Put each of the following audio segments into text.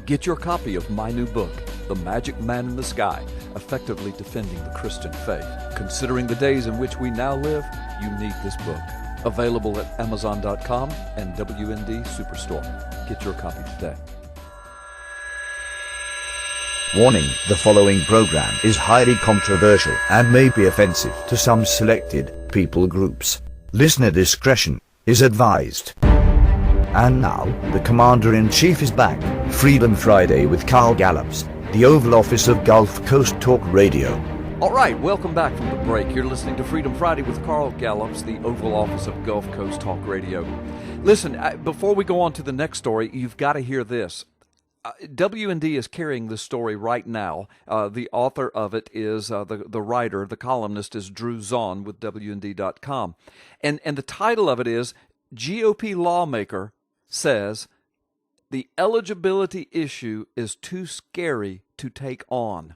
Get your copy of my new book, The Magic Man in the Sky, Effectively Defending the Christian Faith. Considering the days in which we now live, you need this book. Available at Amazon.com and WND Superstore. Get your copy today. Warning, the following program is highly controversial and may be offensive to some selected people groups. Listener discretion is advised. And now, the Commander-in-Chief is back. Freedom Friday with Carl Gallups, the Oval Office of Gulf Coast Talk Radio. All right, welcome back from the break. You're listening to Freedom Friday with Carl Gallups, the Oval Office of Gulf Coast Talk Radio. Listen, before we go on to the next story, you've got to hear this. WND is carrying this story right now. The author of it is the writer, the columnist is Drew Zahn with WND.com. And the title of it is GOP Lawmaker Says the Eligibility Issue is Too Scary to Take On.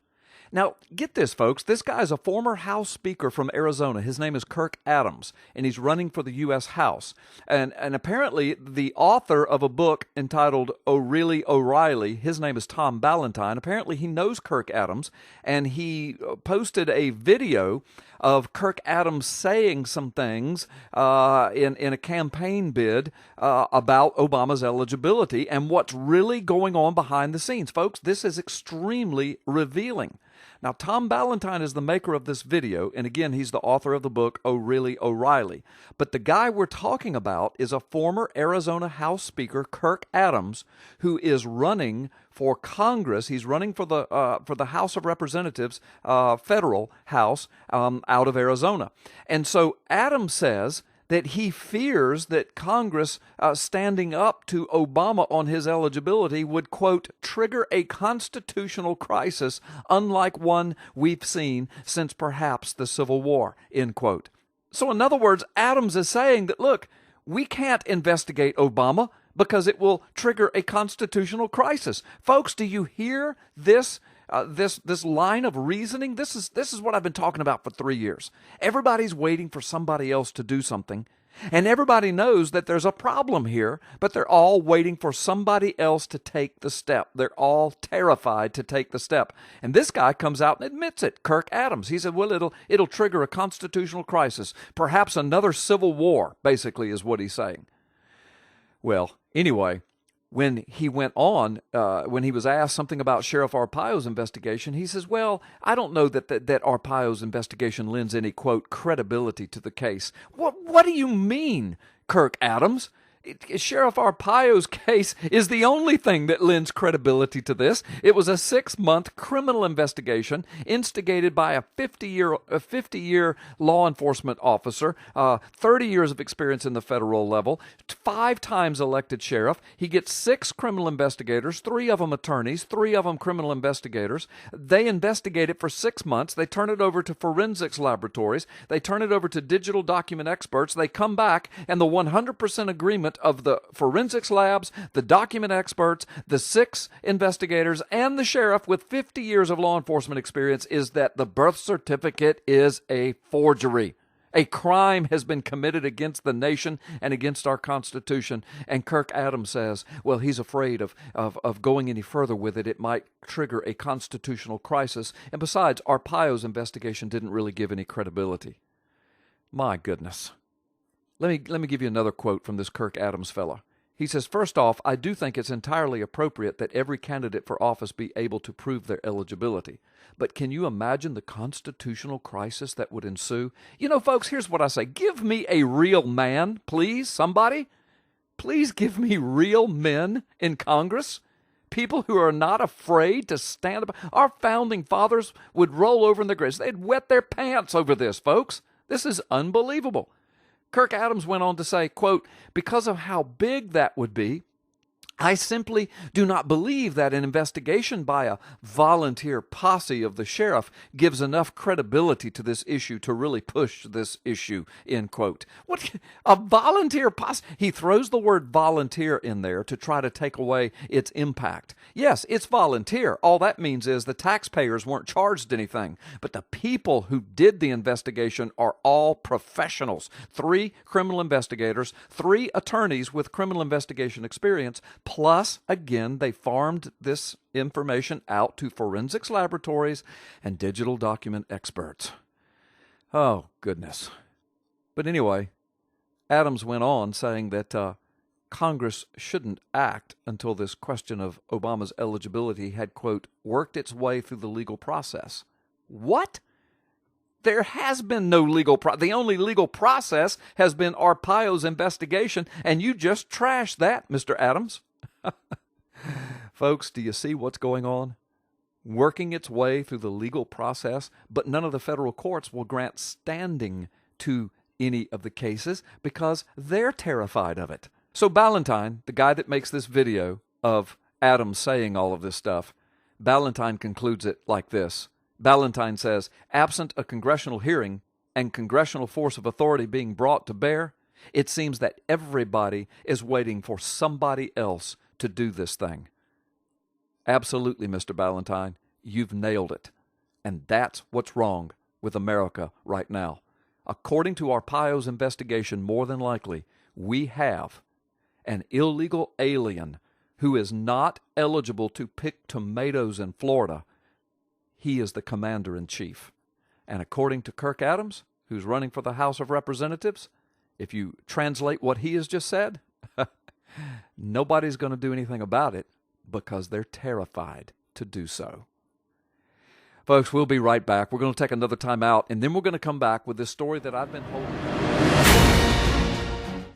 Now, get this, folks. This guy is a former House Speaker from Arizona. His name is Kirk Adams, and he's running for the U.S. House. And apparently, the author of a book entitled O'Reilly, his name is Tom Ballantyne. Apparently, he knows Kirk Adams, and he posted a video of Kirk Adams saying some things in a campaign bid about Obama's eligibility and what's really going on behind the scenes. Folks, this is extremely revealing. Now, Tom Ballantyne is the maker of this video, and again, he's the author of the book O'Reilly. But the guy we're talking about is a former Arizona House Speaker, Kirk Adams, who is running for Congress. He's running for the House of Representatives, federal House, out of Arizona. And so Adams says that he fears that Congress standing up to Obama on his eligibility would, quote, trigger a constitutional crisis unlike one we've seen since perhaps the Civil War, end quote. So in other words, Adams is saying that, look, we can't investigate Obama because it will trigger a constitutional crisis. Folks, do you hear this? This line of reasoning, this is what I've been talking about for 3 years. Everybody's waiting for somebody else to do something, and everybody knows that there's a problem here, but they're all waiting for somebody else to take the step. They're all terrified to take the step. And this guy comes out and admits it, Kirk Adams. He said, well, it'll trigger a constitutional crisis, perhaps another civil war, basically is what he's saying. Well, anyway, when he went on, when he was asked something about Sheriff Arpaio's investigation, he says, well, I don't know that Arpaio's investigation lends any, quote, credibility to the case. What do you mean, Kirk Adams? Sheriff Arpaio's case is the only thing that lends credibility to this. It was a 6-month criminal investigation instigated by a 50-year law enforcement officer, 30 years of experience in the federal level, 5 times elected sheriff. He gets 6 criminal investigators, 3 of them attorneys, 3 of them criminal investigators. They investigate it for 6 months. They turn it over to forensics laboratories. They turn it over to digital document experts. They come back, and the 100% agreement of the forensics labs, the document experts, the 6 investigators, and the sheriff with 50 years of law enforcement experience is that the birth certificate is a forgery. A crime has been committed against the nation and against our Constitution. And Kirk Adams says, well, he's afraid of going any further with it. It might trigger a constitutional crisis. And besides, Arpaio's investigation didn't really give any credibility. My goodness. Let me give you another quote from this Kirk Adams fella. He says, first off, I do think it's entirely appropriate that every candidate for office be able to prove their eligibility. But can you imagine the constitutional crisis that would ensue? You know, folks, here's what I say. Give me a real man, please, somebody. Please give me real men in Congress. People who are not afraid to stand up. Our founding fathers would roll over in their graves. They'd wet their pants over this, folks. This is unbelievable. Kirk Adams went on to say, quote, because of how big that would be, I simply do not believe that an investigation by a volunteer posse of the sheriff gives enough credibility to this issue to really push this issue, end quote. What? A volunteer posse? He throws the word volunteer in there to try to take away its impact. Yes, it's volunteer. All that means is the taxpayers weren't charged anything. But the people who did the investigation are all professionals. 3 criminal investigators, 3 attorneys with criminal investigation experience, Plus, again, they farmed this information out to forensics laboratories and digital document experts. Oh, goodness. But anyway, Adams went on saying that Congress shouldn't act until this question of Obama's eligibility had, quote, worked its way through the legal process. What? There has been no legal process. The only legal process has been Arpaio's investigation, and you just trashed that, Mr. Adams. Folks, do you see what's going on? Working its way through the legal process, but none of the federal courts will grant standing to any of the cases because they're terrified of it. So Ballantyne, the guy that makes this video of Adams saying all of this stuff, Ballantyne concludes it like this. Ballantyne says, absent a congressional hearing and congressional force of authority being brought to bear, it seems that everybody is waiting for somebody else to do this thing. Absolutely, Mr. Ballantyne, you've nailed it. And that's what's wrong with America right now. According to Arpaio's investigation, more than likely, we have an illegal alien who is not eligible to pick tomatoes in Florida. He is the commander-in-chief. And according to Kirk Adams, who's running for the House of Representatives, if you translate what he has just said, nobody's going to do anything about it because they're terrified to do so. Folks, we'll be right back. We're going to take another time out, and then we're going to come back with this story that I've been holding.